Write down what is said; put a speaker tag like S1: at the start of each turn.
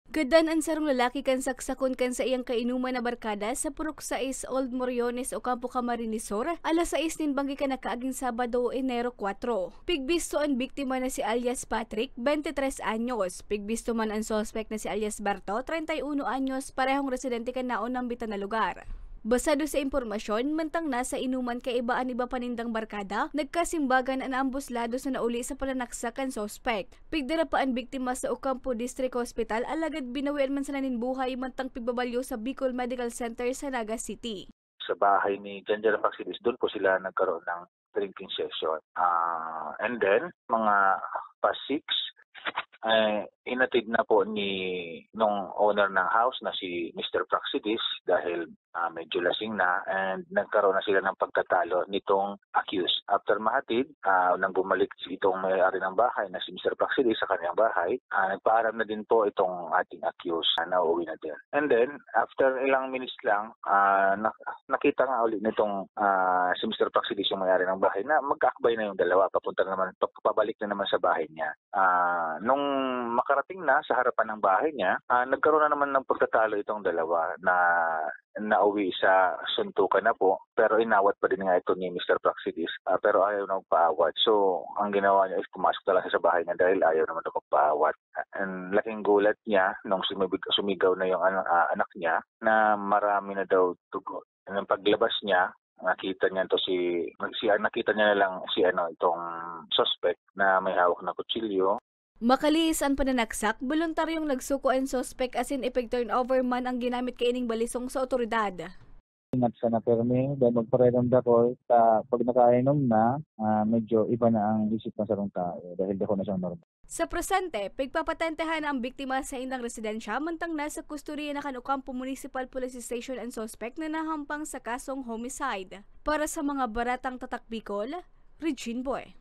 S1: Gadan ang sarong lalaki kan saksakon kan sa iyang kainuman na barkada sa Purok 6 Old Moriones o Campo Camarinesor, alas 6 nin banggi ka nakaaging Sabado, Enero 4. Pigbisto ang biktima na si alias Patrick, 23 anyos. Pigbisto man ang suspect na si alias Barto, 31 anyos, parehong residente kan naon ng bitan na lugar. Basado sa impormasyon, mantang nasa inuman kay iba panindang barkada, nagkasimbagan ang ambos lados na nauli sa palanaksakan suspect. Pigdara pa ang biktima sa Ocampo District Hospital, alagad binawian man sa naninbuhay mantang pigbabalyo sa Bicol Medical Center sa Naga City.
S2: Sa bahay ni Janjara Paxidis, doon po sila nagkaroon ng drinking session. And then, mga past 6, inatid na po nung owner ng house na si Mr. Praxidis dahil medyo lasing na, and nagkaroon na sila ng pagkatalo nitong accused. After mahatid, nang bumalik itong may-ari ng bahay na si Mr. Praxidis sa kanyang bahay, nagpaalam na din po itong ating accused na uuwi na din. And then, after ilang minutes lang, nakita nga ulit nitong si Mr. Praxidis, yung may-ari ng bahay, na magkakabay na yung dalawa, pabalik na naman sa bahay niya. Nung makarating na sa harapan ng bahay niya, nagkaroon na naman ng pagtatalo itong dalawa na nauwi sa suntukan na po, pero inawat pa din nga ito ni Mr. Praxidis, pero ayaw na magpaawat. So, ang ginawa niya is pumasok na lang sa bahay niya dahil ayaw naman na magpaawat. And laking gulat niya nung sumigaw na yung anak niya na marami na daw tugo. Nang paglabas niya, nakita niya na lang itong suspect na may hawak na kutsilyo.
S1: Makalis ang pananaksak, voluntaryong nagsuko ang suspect asin ipig-turnover man ang ginamit kaining balisong sa otoridad.
S3: Ingat sa na permi, dahil magparedonda ko, pag nakainom na, medyo iba na ang isip ng sarong tao dahil di ko na siyang normal.
S1: Sa presente, pigpapatentehan ang biktima sa indang residensya mantang nasa kustodiya na Ocampo Municipal Police Station ang suspect na nahampang sa kasong homicide. Para sa mga baratang tatak Bicol, Regine Boy.